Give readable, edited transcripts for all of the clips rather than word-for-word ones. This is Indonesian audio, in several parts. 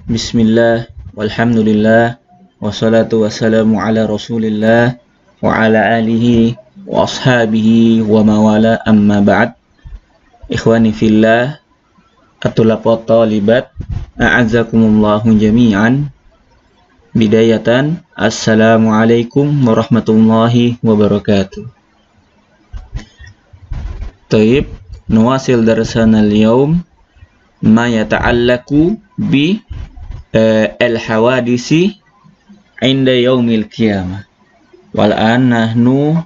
Bismillah, walhamdulillah, wassalatu wassalamu ala rasulillah, wa ala alihi, wa ashabihi, wa mawala amma ba'd. Ikhwani fillah, atulab wa talibat, a'azzakumullahu jami'an. Bidayatan, assalamualaikum warahmatullahi wabarakatuh. Taib, nuwasil darsana al-yawm ma yata'allaku bi al-hawadisi inda yaumil qiyamah. Wal an nahnu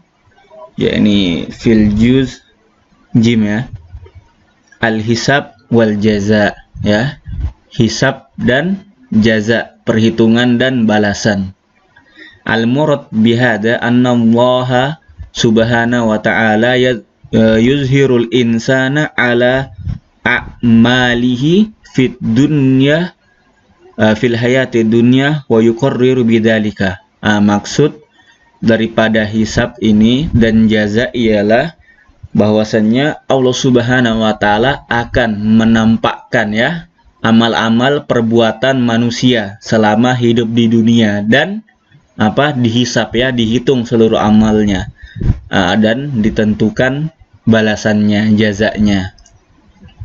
yakni fil juz jim ya, al-hisab wal jaza ya, hisab dan jaza, perhitungan dan balasan. Al-murad bihada anna Allah subhanahu wa ta'ala yuzhirul insana ala a'malihi fid dunya fil hayati dunya wa yuqarriru bidzalika. Maksud daripada hisab ini dan jaza ialah bahwasannya Allah Subhanahu wa taala akan menampakkan ya amal-amal perbuatan manusia selama hidup di dunia dan dihisab ya, dihitung seluruh amalnya dan ditentukan balasannya, jazanya.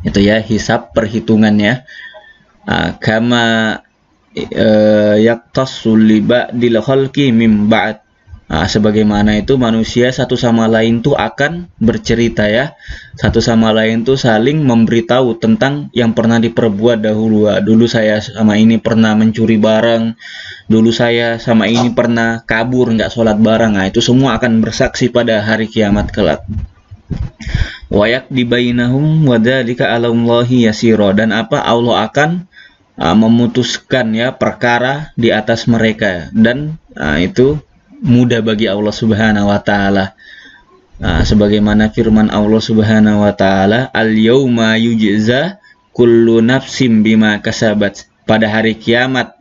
Itu ya hisab, perhitungannya. Kama yaktasul liba dil khalqi mim ba'd. Sebagaimana itu manusia satu sama lain tuh akan bercerita ya, satu sama lain tuh saling memberitahu tentang yang pernah diperbuat dahulu. Dulu saya sama ini pernah mencuri barang, dulu saya sama ini pernah kabur nggak sholat bareng. Itu semua akan bersaksi pada hari kiamat kelak. Wayak dibainahum wadhalika alallahi yasiro, dan Allah akan memutuskan ya perkara di atas mereka, dan itu mudah bagi Allah Subhanahu wa taala. Sebagaimana firman Allah Subhanahu wa taala, al-yauma yujza kullu nafsim bima kasabat. Pada hari kiamat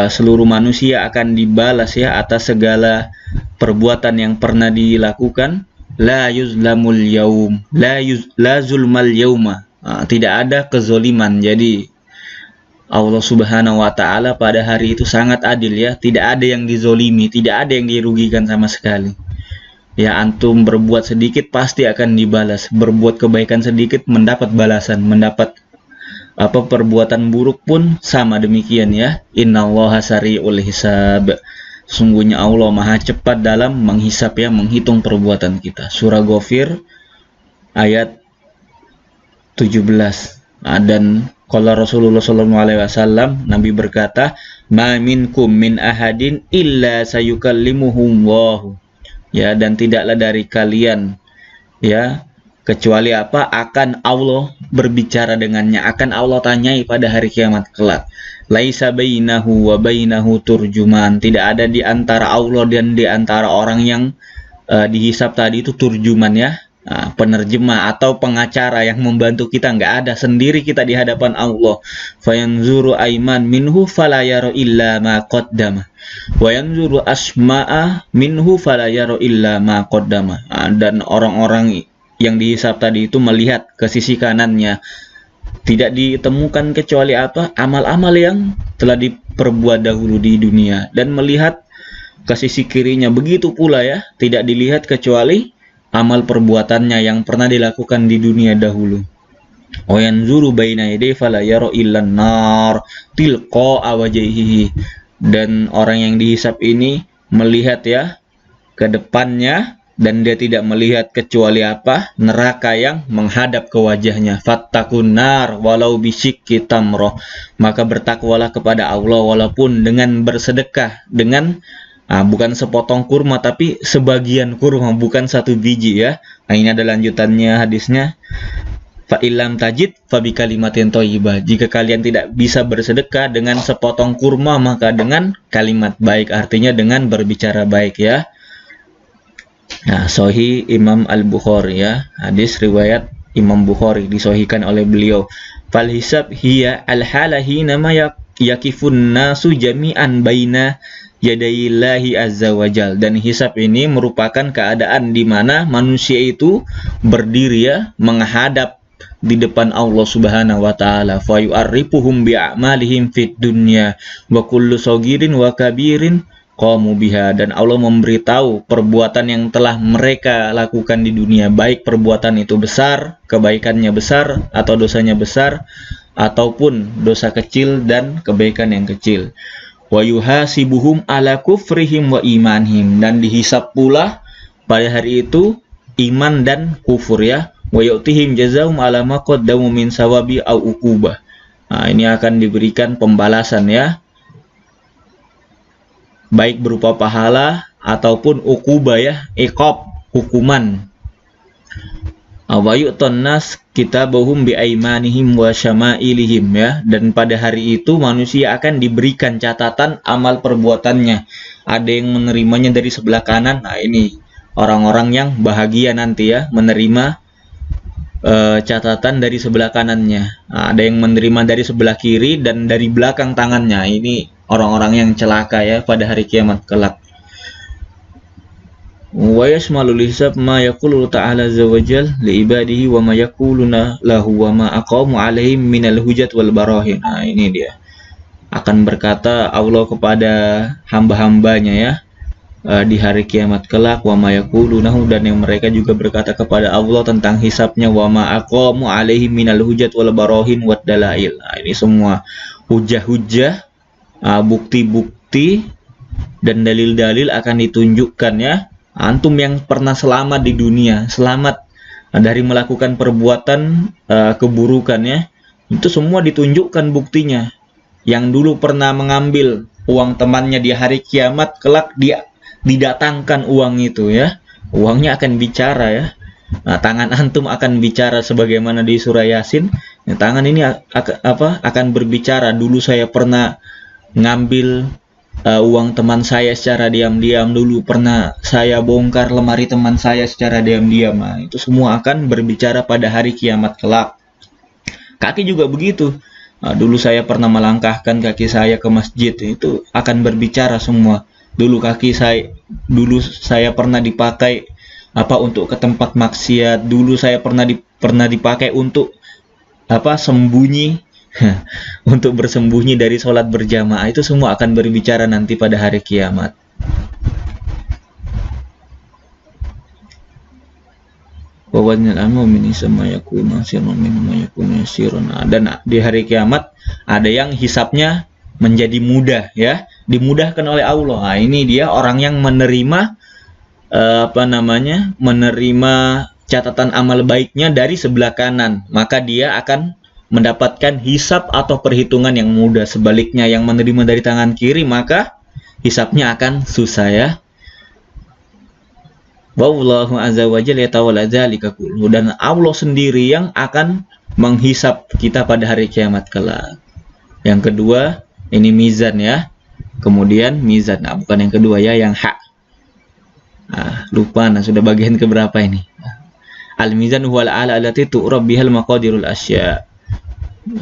seluruh manusia akan dibalas ya atas segala perbuatan yang pernah dilakukan. La yuzlamul yaum, la zulmal yauma. Tidak ada kezoliman. Jadi Allah Subhanahu wa taala pada hari itu sangat adil ya, tidak ada yang dizolimi, tidak ada yang dirugikan sama sekali. Ya, antum berbuat sedikit pasti akan dibalas, berbuat kebaikan sedikit mendapat balasan, mendapat perbuatan buruk pun sama demikian ya. Innallaha sari'ul hisab. Sungguhnya Allah maha cepat dalam menghisap ya, menghitung perbuatan kita. Surah Ghafir ayat 17. Dan qala Rasulullah sallallahu alaihi wasallam, Nabi berkata, "Ma minkum min ahadin illa sayukallimuhu Allah." Ya, dan tidaklah dari kalian ya kecuali akan Allah berbicara dengannya, akan Allah tanyai pada hari kiamat kelak. Laisa bainahu wa bainahu turjuman. Tidak ada di antara Allah dan di antara orang yang dihisab tadi itu turjuman ya, penerjemah atau pengacara yang membantu kita, nggak ada, sendiri kita di hadapan Allah. Fayanzuru aiman minhu fala yara illa ma qaddama wa yanzuru asma'a minhu fala yara illa ma qaddama. Dan orang-orang yang dihisab tadi itu melihat ke sisi kanannya, tidak ditemukan kecuali amal-amal yang telah diperbuat dahulu di dunia, dan melihat ke sisi kirinya begitu pula ya, tidak dilihat kecuali amal perbuatannya yang pernah dilakukan di dunia dahulu. Wa yanzuru baina yadayhi fala yara illa an-nar tilqa wajhihi. Dan orang yang dihisab ini melihat ya ke depannya, dan dia tidak melihat kecuali neraka yang menghadap ke wajahnya. Fattakun nar walau bisyikki tamroh. Maka bertakwalah kepada Allah walaupun dengan bersedekah, dengan bukan sepotong kurma tapi sebagian kurma, bukan satu biji ya. Ini ada lanjutannya hadisnya. Fa illam tajid fa bi kalimatin thayyibah. Jika kalian tidak bisa bersedekah dengan sepotong kurma, maka dengan kalimat baik, artinya dengan berbicara baik ya. Sahih Imam Al-Bukhari ya, hadis riwayat Imam Bukhari, disahihkan oleh beliau. Fal hisab hiya al-halahi nama yakifun nasu jami'an baina yadayillahi azza wajal. Dan hisab ini merupakan keadaan di mana manusia itu berdiri ya, menghadap di depan Allah Subhanahu wa taala. Fa yu'arrifuhum bi'amalihim fid dunya wa kullu sagirin wa kabirin qamu biha, dan Allah memberitahu perbuatan yang telah mereka lakukan di dunia, baik perbuatan itu besar, kebaikannya besar atau dosanya besar, ataupun dosa kecil dan kebaikan yang kecil. Wa yuhasibuhum ala kufrihim wa imanhim, dan dihisab pula pada hari itu iman dan kufur ya. Wa yu'tihim jazaa'um ala ma qaddamu min sawabi au uqubah. Nah, ini akan diberikan pembalasan ya, baik berupa pahala ataupun uqubah ya, iqab, hukuman. Wa yu'tan nas kitabahum bi aimanihim wa syama'ilihim ya, dan pada hari itu manusia akan diberikan catatan amal perbuatannya. Ada yang menerimanya dari sebelah kanan. Nah, ini orang-orang yang bahagia nanti ya, menerima catatan dari sebelah kanannya. Nah, ada yang menerima dari sebelah kiri dan dari belakang tangannya. Ini orang-orang yang celaka ya pada hari kiamat kelak. Wa yashmalul hisab ma yaqulu ta'ala azza wa jal li ibadihi wa ma yaquluna lahu wa ma aqamu alaihim minal hujjat wal barahin. Nah, ini dia. Akan berkata Allah kepada hamba-hambanya ya di hari kiamat kelak, wa ma yaqulunahu, dan yang mereka juga berkata kepada Allah tentang hisabnya, wa ma aqamu alaihim minal hujjat wal barahin wad dalail. Nah, ini semua hujah-hujah, bukti-bukti dan dalil-dalil akan ditunjukkan ya. Antum yang pernah selamat di dunia, selamat dari melakukan perbuatan keburukan ya, itu semua ditunjukkan buktinya. Yang dulu pernah mengambil uang temannya di hari kiamat kelak dia didatangkan uang itu ya, uangnya akan bicara ya. Nah, tangan antum akan bicara sebagaimana di surah Yasin. Ya, tangan ini akan berbicara, dulu saya pernah ngambil uang teman saya secara diam-diam, dulu pernah saya bongkar lemari teman saya secara diam-diam. Nah, itu semua akan berbicara pada hari kiamat kelak. Kaki juga begitu. Nah, dulu saya pernah melangkahkan kaki saya ke masjid, itu akan berbicara semua. Dulu saya pernah dipakai untuk ke tempat maksiat. Dulu saya pernah dipakai untuk sembunyi untuk bersembunyi dari sholat berjamaah. Itu semua akan berbicara nanti pada hari kiamat. Dan di hari kiamat ada yang hisapnya menjadi mudah ya, dimudahkan oleh Allah. Nah, ini dia orang yang menerima menerima catatan amal baiknya dari sebelah kanan, maka dia akan mendapatkan hisap atau perhitungan yang mudah. Sebaliknya yang menerima dari tangan kiri, maka hisapnya akan susah ya. Wallahu azza wa jalla yatawalla dzalika kullu, dan Allah sendiri yang akan menghisap kita pada hari kiamat kelak. Yang kedua, ini mizan ya. Kemudian mizan, bukan yang kedua ya, yang hak. Lupa sudah bagian keberapa ini. Al-mizan huwal ala allati tu'rab bihal maqadirul asya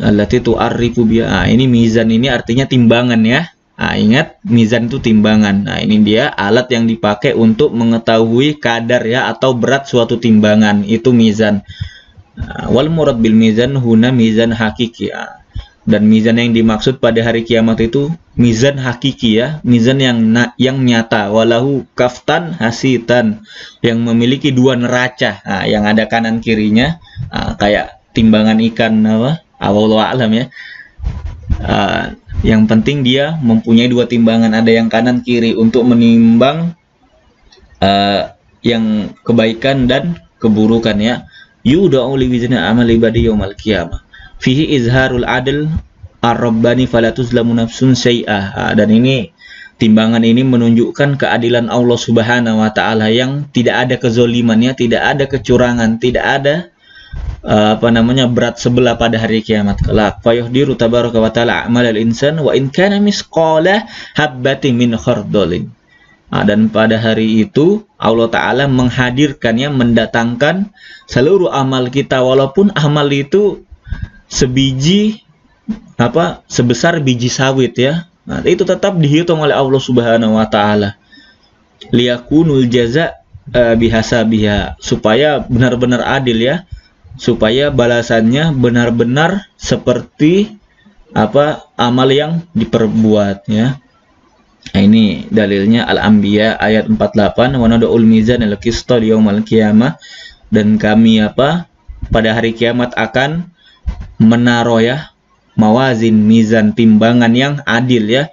allati tu'arrifu biha. Ini mizan, ini artinya timbangan ya. Ingat, mizan itu timbangan. Nah, ini dia alat yang dipakai untuk mengetahui kadar ya atau berat suatu timbangan. Itu mizan. Wal murad bil mizan huna mizan hakiki. Dan mizan yang dimaksud pada hari kiamat itu mizan hakiki ya, mizan yang nyata. Walahu kaftan hasitan, yang memiliki dua neraca, yang ada kanan kirinya, kayak timbangan ikan wallahu a'lam ya. Yang penting dia mempunyai dua timbangan, ada yang kanan kiri untuk menimbang yang kebaikan dan keburukan ya. Yuda'u li wizna amal ibadi yaumal qiyamah fihi izharul adl ar-rabbani fala tuzlamu nafsun syai'ah. Dan ini timbangan ini menunjukkan keadilan Allah Subhanahu wa taala yang tidak ada kezolimannya, tidak ada kecurangan, tidak ada berat sebelah pada hari kiamat kelak. Fa yuhdiru tabaraka wa taala a'malal insan wa in kana misqala habbatin min khardalin. Dan pada hari itu Allah Ta'ala menghadirkannya, mendatangkan seluruh amal kita, walaupun amal itu sebesar biji sawit ya. Nah, itu tetap dihitung oleh Allah Subhanahu wa taala. Liyakunul jaza bihasabiha, supaya benar-benar adil ya. supaya balasannya benar-benar seperti amal yang diperbuat ya. Nah, ini dalilnya Al-Anbiya ayat 48, wa nad'ul mizan al-qista yaumal qiyamah, dan kami pada hari kiamat akan menaruh ya mawazin, mizan, timbangan yang adil ya.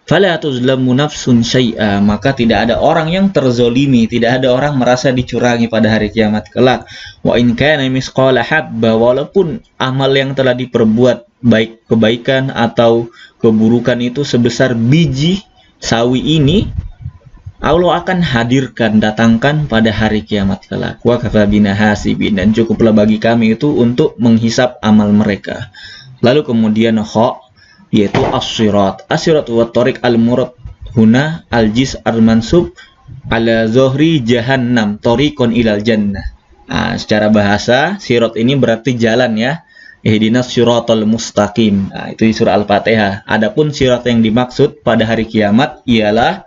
Fala tuzlamu nafsun syai'a, maka tidak ada orang yang terzolimi, tidak ada orang merasa dicurangi pada hari kiamat kelak. Wa in kana misqala habba, walaupun amal yang telah diperbuat, baik kebaikan atau keburukan itu sebesar biji sawi ini, Allah akan hadirkan, datangkan pada hari kiamat kelak. Wa kafa bina hasibin, dan cukuplah bagi kami itu untuk menghisap amal mereka. Lalu kemudian yaitu as-sirat. As-sirat wa tariq al-murad huna al-jis al-mansub ala zohri jahannam tariqun ilal jannah. Nah, secara bahasa sirat ini berarti jalan ya. Ihdinas siratal mustaqim. Nah, itu di surah Al-Fatihah. Adapun sirat yang dimaksud pada hari kiamat ialah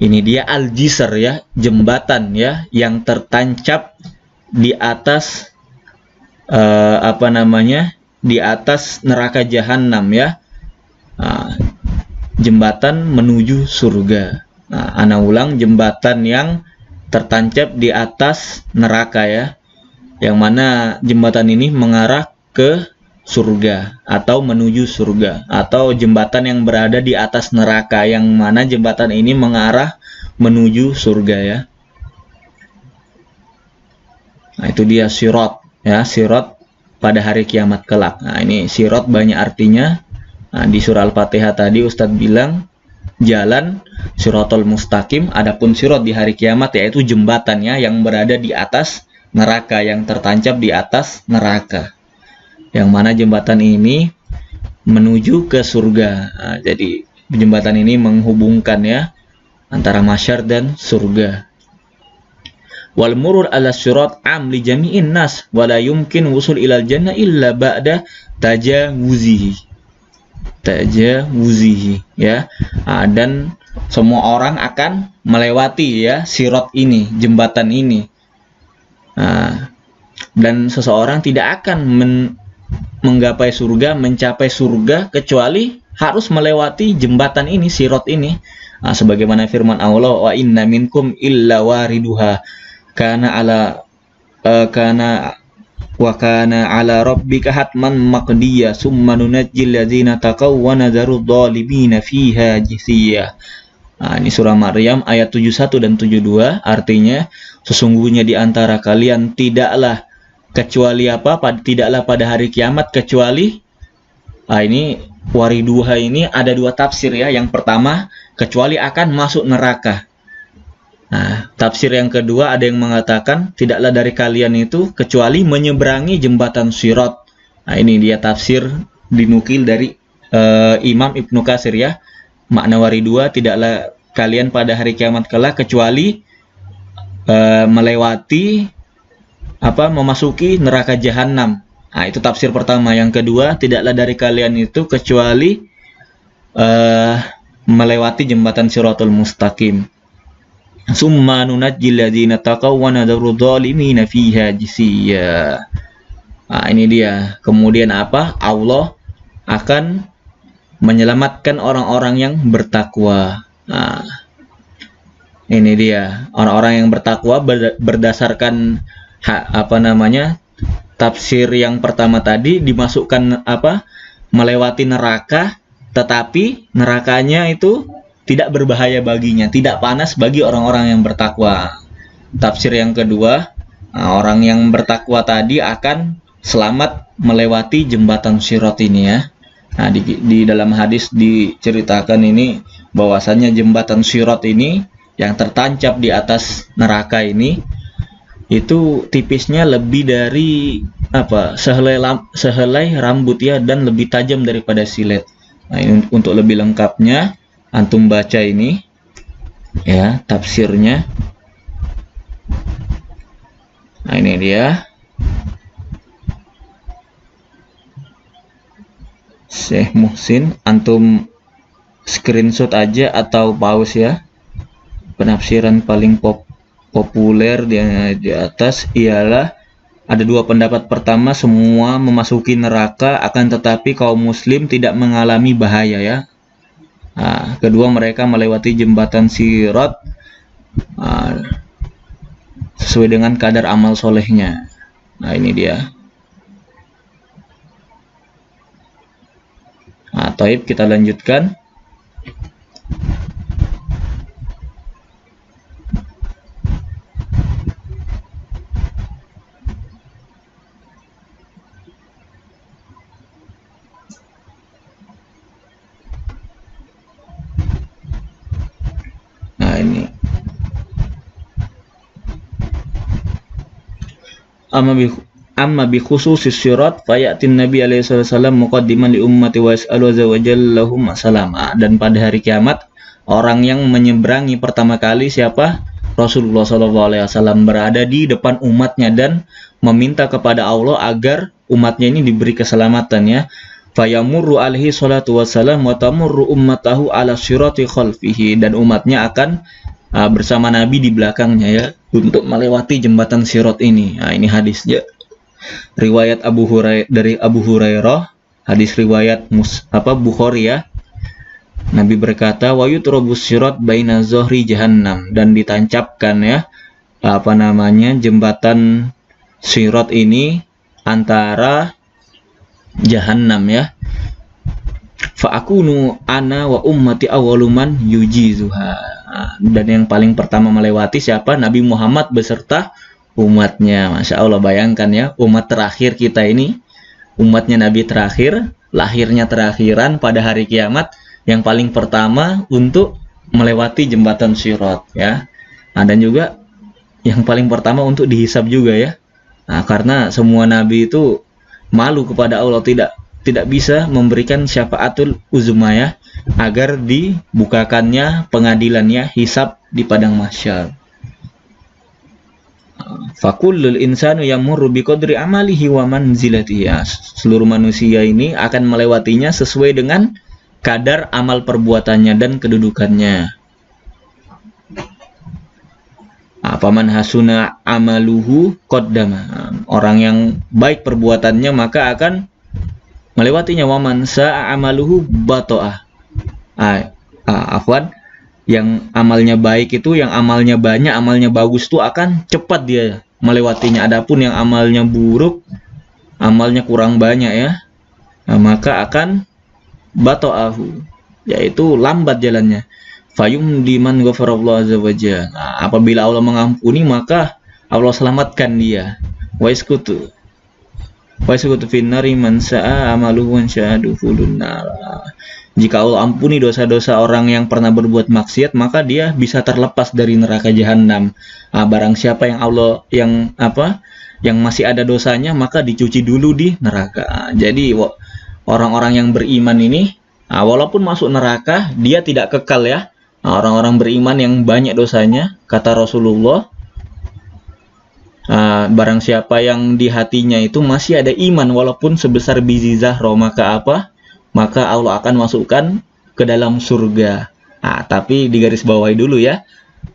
ini dia al-jisr ya, jembatan ya yang tertancap di atas di atas neraka jahanam ya. Nah, jembatan menuju surga. Nah, ana ulang, jembatan yang tertancap di atas neraka ya. Yang mana jembatan ini mengarah ke surga atau menuju surga, atau jembatan yang berada di atas neraka yang mana jembatan ini mengarah menuju surga ya. Nah, itu dia sirat ya, sirat pada hari kiamat kelak. Nah, ini sirat banyak artinya. Nah, di surah Al-Fatihah tadi Ustadz bilang jalan siratal mustaqim, adapun sirat di hari kiamat yaitu jembatannya yang berada di atas neraka, yang tertancap di atas neraka. Yang mana jembatan ini menuju ke surga. Nah, jadi jembatan ini menghubungkan ya antara masyar dan surga. Wal murur ala sirat am li jami'in nas wa la yumkin wusul ilal jannah illa ba'da tajawuzihi. Tajawuzihi ya. Nah, dan semua orang akan melewati ya sirat ini, jembatan ini. Nah, dan seseorang tidak akan menggapai surga, mencapai surga kecuali harus melewati jembatan ini, sirat ini. Nah, sebagaimana firman Allah, wa inna minkum illa wariduha kana ala rabbika hatman maqdiya summa nunajjil ladzina taqaw wa nadharu dhalimina fiha jithiya. Nah, ini surah Maryam ayat 71 dan 72, artinya sesungguhnya di antara kalian tidaklah pada hari kiamat kecuali ini wariduha ini ada dua tafsir ya. Yang pertama, kecuali akan masuk neraka. Nah, tafsir yang kedua ada yang mengatakan tidaklah dari kalian itu kecuali menyeberangi jembatan sirat. Nah, ini dia tafsir dinukil dari Imam Ibnu Katsir ya. Makna waridua, tidaklah kalian pada hari kiamat kelak kecuali melewati memasuki neraka jahanam. Nah, itu tafsir pertama. Yang kedua, tidaklah dari kalian itu kecuali melewati jembatan siratul mustaqim. Summa nunajjil ladzina taqaw wa nadharu dhalimina fiha jithiya. Nah, ini dia. Kemudian Allah akan menyelamatkan orang-orang yang bertakwa. Nah, ini dia. Orang-orang yang bertakwa berdasarkan tafsir yang pertama tadi dimasukkan melewati neraka, tetapi nerakanya itu tidak berbahaya baginya, tidak panas bagi orang-orang yang bertakwa. Tafsir yang kedua, orang yang bertakwa tadi akan selamat melewati jembatan sirat ini ya. Nah, di dalam hadis diceritakan ini bahwasannya jembatan sirat ini yang tertancap di atas neraka ini itu tipisnya lebih dari sehelai rambut ya, dan lebih tajam daripada silet. Nah, ini untuk lebih lengkapnya antum baca ini ya tafsirnya. Nah, ini dia Syekh Muhsin, antum screenshot aja atau pause ya. Penafsiran paling populer di atas ialah Ada dua pendapat. Pertama, semua memasuki neraka, akan tetapi kaum muslim tidak mengalami bahaya ya. Kedua, mereka melewati jembatan Sirat sesuai dengan kadar amal solehnya. Nah, ini dia. Taib, kita lanjutkan. Nah, ini. Amma bi khususis sirat fayatin Nabi alaihi wasallam muqaddiman li ummati wa yas'alu azza wa jalla lahum salama. Dan pada hari kiamat orang yang menyeberangi pertama kali siapa? Rasulullah sallallahu alaihi wasallam berada di depan umatnya dan meminta kepada Allah agar umatnya ini diberi keselamatan ya. Fayamurru alaihi salatu wassalam wa tamurru ummatahu ala sirati khalfihi, dan umatnya akan bersama Nabi di belakangnya ya untuk melewati jembatan Sirat ini. Nah, ini hadisnya riwayat dari Abu Hurairah, hadis riwayat Bukhari ya. Nabi berkata, wa yutrabus sirat baina zohri jahannam, dan ditancapkan ya jembatan Sirat ini antara jahannam ya. Fa akunu ana wa ummati awwaluman yujizuha. Dan yang paling pertama melewati siapa? Nabi Muhammad beserta umatnya. Masya Allah, bayangkan ya, umat terakhir kita ini, umatnya Nabi terakhir, lahirnya terakhiran pada hari kiamat, yang paling pertama untuk melewati jembatan Sirat ya. Dan juga yang paling pertama untuk dihisab juga ya. Karena semua Nabi itu malu kepada Allah, tidak bisa memberikan syafaatul uzma ya, agar dibukakannya pengadilannya, hisab di padang mahsyar. Fakullul insanu yamurru biqadri amalihi wa manzilatihi. Seluruh manusia ini akan melewatinya sesuai dengan kadar amal perbuatannya dan kedudukannya. Paman hasuna amaluhu qaddama. Orang yang baik perbuatannya maka akan melewatinya. Wa man sa'a amaluhu bato'ah. Yang amalnya baik itu, yang amalnya banyak, amalnya bagus itu akan cepat dia melewatinya. Adapun yang amalnya buruk, amalnya kurang banyak ya, maka akan bato'ahu, yaitu lambat jalannya. Fayum diman ghafarallahu azza wajalla. Apabila Allah mengampuni, maka Allah selamatkan dia. Wa iskutu finnari man sa'a amaluhu wa syahadu fulunnar. Jika Allah ampuni dosa-dosa orang yang pernah berbuat maksiat, maka dia bisa terlepas dari neraka jahanam. Barang siapa yang yang masih ada dosanya, maka dicuci dulu di neraka. Jadi orang-orang yang beriman ini, walaupun masuk neraka, dia tidak kekal ya. Orang-orang beriman yang banyak dosanya, kata Rasulullah, barang siapa yang di hatinya itu masih ada iman walaupun sebesar biji zahro, maka Allah akan masukkan ke dalam surga. Tapi digaris bawahi dulu ya.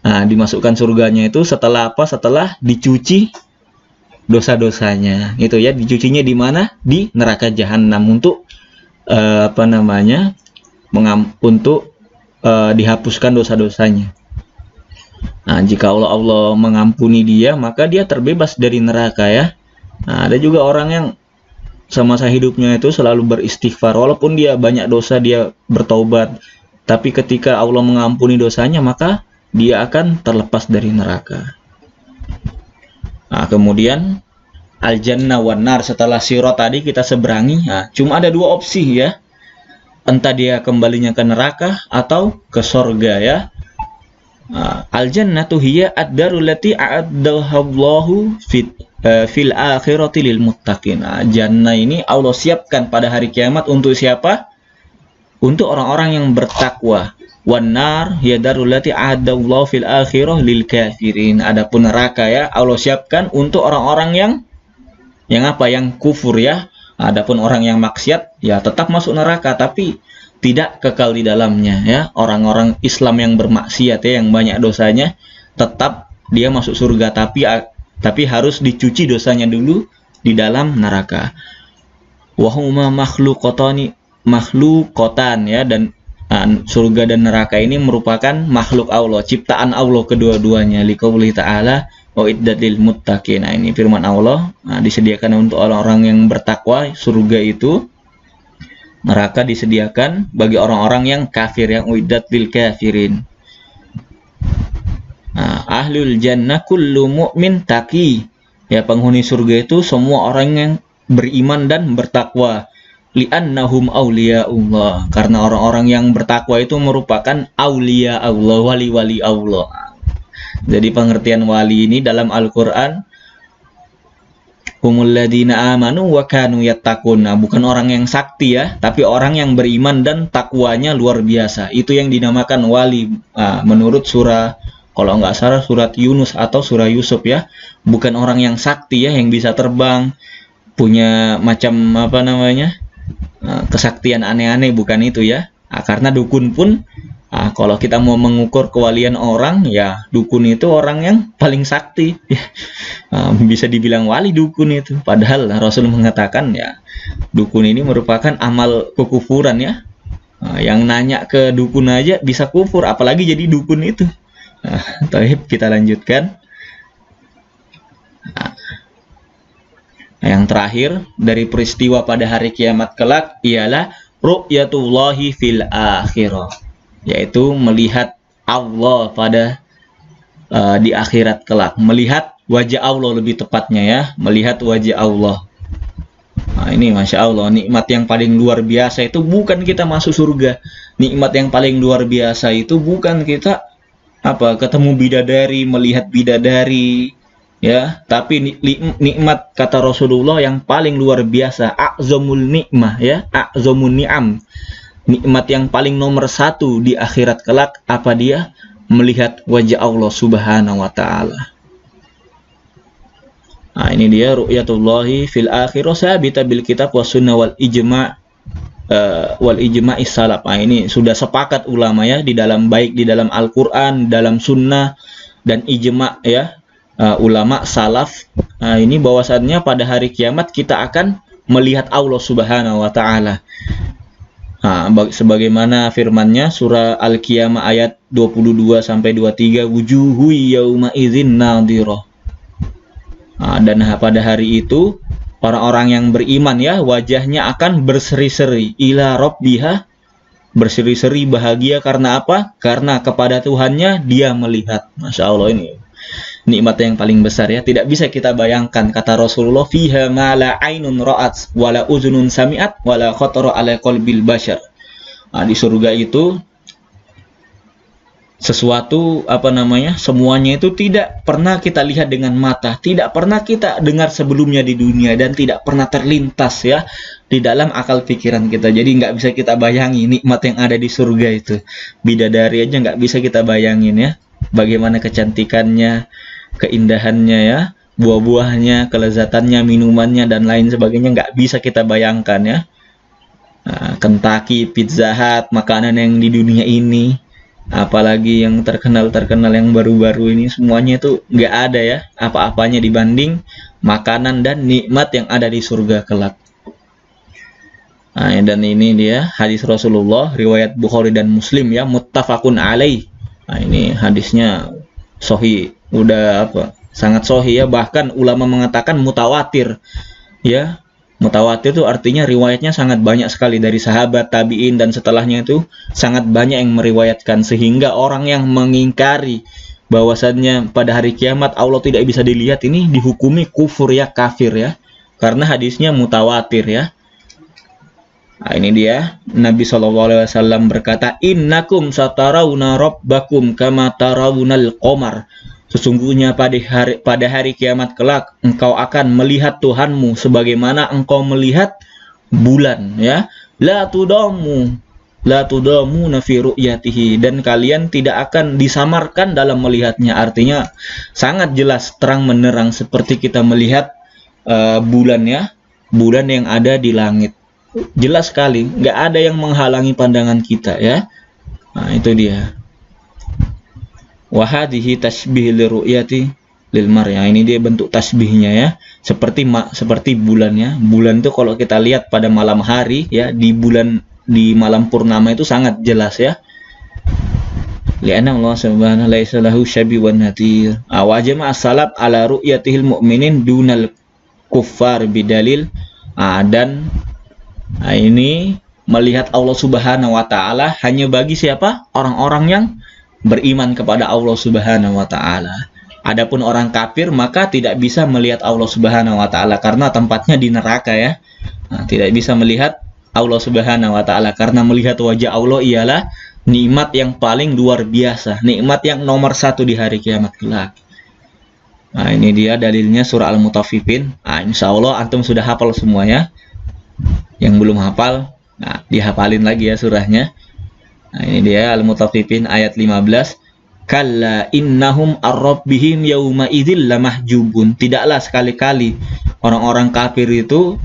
Dimasukkan surganya itu setelah apa? Setelah dicuci dosa-dosanya. Itu ya, dicucinya di mana? Di neraka jahanam untuk dihapuskan dosa-dosanya. Jika Allah mengampuni dia, maka dia terbebas dari neraka ya. Ada juga orang yang semasa hidupnya itu selalu beristighfar, walaupun dia banyak dosa, dia bertaubat, tapi ketika Allah mengampuni dosanya, maka dia akan terlepas dari neraka. Kemudian al-jannah wan nar, setelah sirat tadi kita seberangi, cuma ada dua opsi ya, entah dia kembalinya ke neraka atau ke surga ya. Al-jannatu hiya ad-darul lati a'addahallahu fil akhirati lil muttaqin. Jannah ini Allah siapkan pada hari kiamat untuk siapa? Untuk orang-orang yang bertakwa. Wan nar hiya darul lati a'addallahu fil akhirah lil kafirin. Adapun neraka ya, Allah siapkan untuk orang-orang yang kufur ya. Adapun orang yang maksiat ya tetap masuk neraka, tapi tidak kekal di dalamnya ya. Orang-orang Islam yang bermaksiat ya, yang banyak dosanya, tetap dia masuk surga, tapi tapi harus dicuci dosanya dulu di dalam neraka. Wahuma makhluqatan ya, dan surga dan neraka ini merupakan makhluk Allah, ciptaan Allah kedua-duanya. Liqauli ta'ala wa iddatil muttaqin. Nah, ini firman Allah, disediakan untuk orang-orang yang bertakwa surga itu, neraka disediakan bagi orang-orang yang kafir, yang uiddatil kafirin. Ahlul jannah kullu mu'min taqi. Ya, penghuni surga itu semua orang yang beriman dan bertakwa. Li'annahum awliyaullah. Karena orang-orang yang bertakwa itu merupakan awliya Allah, wali-wali Allah. Jadi pengertian wali ini dalam Al-Quran, humul ladina amanu wa kanu yattaqun. Bukan orang yang sakti ya, tapi orang yang beriman dan takwanya luar biasa. Itu yang dinamakan wali. Menurut surah, kalau nggak salah surat Yunus atau surah Yusuf ya. Bukan orang yang sakti ya, yang bisa terbang, punya macam kesaktian aneh-aneh, bukan itu ya. Karena dukun pun, kalau kita mau mengukur kewalian orang, ya dukun itu orang yang paling sakti. Bisa dibilang wali dukun itu. Padahal Rasul mengatakan ya, dukun ini merupakan amal kekufuran ya. Yang nanya ke dukun aja bisa kufur, apalagi jadi dukun itu. Taib, kita lanjutkan. Yang terakhir dari peristiwa pada hari kiamat kelak ialah ru'yatullahi fil akhirah, yaitu melihat Allah pada di akhirat kelak, melihat wajah Allah lebih tepatnya ya, melihat wajah Allah. Ini Masya Allah, nikmat yang paling luar biasa itu bukan kita masuk surga. Nikmat yang paling luar biasa itu bukan kita ketemu bidadari, melihat bidadari ya, tapi nikmat kata Rasulullah yang paling luar biasa, a'zamul nikmah ya, a'zamun ni'am. Nikmat yang paling nomor satu di akhirat kelak apa dia? Melihat wajah Allah Subhanahu wa taala. Ini dia ru'yatullahi fil akhirah sabita bil kitab was sunnah wal ijma' salaf. Ini sudah sepakat ulama ya, di dalam baik di dalam Al-Qur'an, dalam sunnah dan ijma' ya, ulama salaf. Ini bahwasannya pada hari kiamat kita akan melihat Allah Subhanahu wa taala. Sebagaimana firman-Nya surah Al-Qiyamah ayat 22 sampai 23, wujuhu yauma idzin nadhirah. Dan pada hari itu orang-orang yang beriman ya, wajahnya akan berseri-seri ila rabbiha, berseri-seri bahagia karena apa? Karena kepada Tuhannya dia melihat. Masya Allah, ini nikmat yang paling besar ya, tidak bisa kita bayangkan. Kata Rasulullah, fiha ma la ainun ra'at wala uzunun sami'at wala khatara ala qalbil bashar. Di surga itu sesuatu semuanya itu tidak pernah kita lihat dengan mata, tidak pernah kita dengar sebelumnya di dunia, dan tidak pernah terlintas ya di dalam akal pikiran kita. Jadi nggak bisa kita bayangi nikmat yang ada di surga itu. Bidadari aja nggak bisa kita bayangin ya, bagaimana kecantikannya, keindahannya ya, buah-buahnya, kelezatannya, minumannya dan lain sebagainya, nggak bisa kita bayangkan ya. Kentucky, Pizza Hut, makanan yang di dunia ini, apalagi yang terkenal yang baru-baru ini, semuanya itu nggak ada ya apa-apanya dibanding makanan dan nikmat yang ada di surga kelak. Dan ini dia hadis Rasulullah riwayat Bukhari dan Muslim ya, muttafaqun alaih. Ini hadisnya sahih, udah sangat sahih ya, bahkan ulama mengatakan mutawatir ya. Mutawatir itu artinya riwayatnya sangat banyak sekali dari sahabat, tabi'in dan setelahnya itu sangat banyak yang meriwayatkan, sehingga orang yang mengingkari bahwasannya pada hari kiamat Allah tidak bisa dilihat ini dihukumi kufur ya, kafir ya, karena hadisnya mutawatir ya. Ini dia Nabi SAW berkata, innakum satarawna rabbakum kama tarawunal qamar. Sesungguhnya pada hari kiamat kelak engkau akan melihat Tuhanmu sebagaimana engkau melihat bulan ya. La tudamu fi ru'yatihi, dan kalian tidak akan disamarkan dalam melihatnya. Artinya sangat jelas terang menerang seperti kita melihat bulan ya, bulan yang ada di langit. Jelas sekali, nggak ada yang menghalangi pandangan kita ya. Itu dia. Wahadihi tasbih liru'yati lil mar'i. Ini dia bentuk tasbihnya ya. Seperti bulannya. Bulan itu kalau kita lihat pada malam hari ya, di malam purnama itu sangat jelas ya. Lianna Allah subhanahu laisa lahu syabiwan nadir. Wa jama' as-salaf ala ru'yatihil mu'minin dunal kuffar bidalil. Dan ini melihat Allah Subhanahu wa taala hanya bagi siapa? Orang-orang yang beriman kepada Allah Subhanahu wa taala. Adapun orang kafir maka tidak bisa melihat Allah Subhanahu wa taala karena tempatnya di neraka ya. Tidak bisa melihat Allah Subhanahu wa taala karena melihat wajah Allah ialah nikmat yang paling luar biasa, nikmat yang nomor 1 di hari kiamat kelak. Ini dia dalilnya surah Al-Mutaffifin. Insya Allah antum sudah hafal semuanya. Yang belum hafal, dihafalin lagi ya surahnya. Ini dia Al-Mutaffifin ayat 15. Kalla innahum ar-rabbihim yauma idzil lamahjubun. Tidaklah sekali-kali orang-orang kafir itu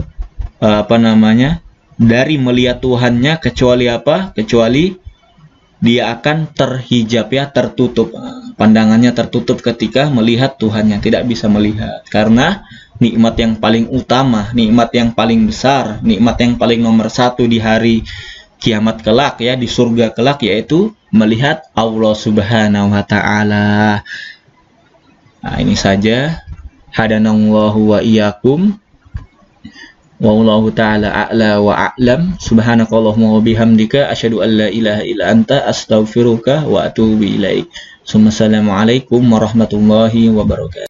dari melihat Tuhannya kecuali apa? Kecuali dia akan terhijab ya, tertutup. Pandangannya tertutup ketika melihat Tuhannya, tidak bisa melihat. Karena nikmat yang paling utama, nikmat yang paling besar, nikmat yang paling nomor 1 di hari kiamat kelak ya, di surga kelak, yaitu melihat Allah Subhanahu wa taala. Ini saja. Hadanallahu wa iyyakum. Wallahu ta'ala a'la wa a'lam. Subhanakallahumma wa bihamdika asyhadu an la ilaha illa anta astaghfiruka wa atubu ilaik. Assalamualaikum warahmatullahi wabarakatuh.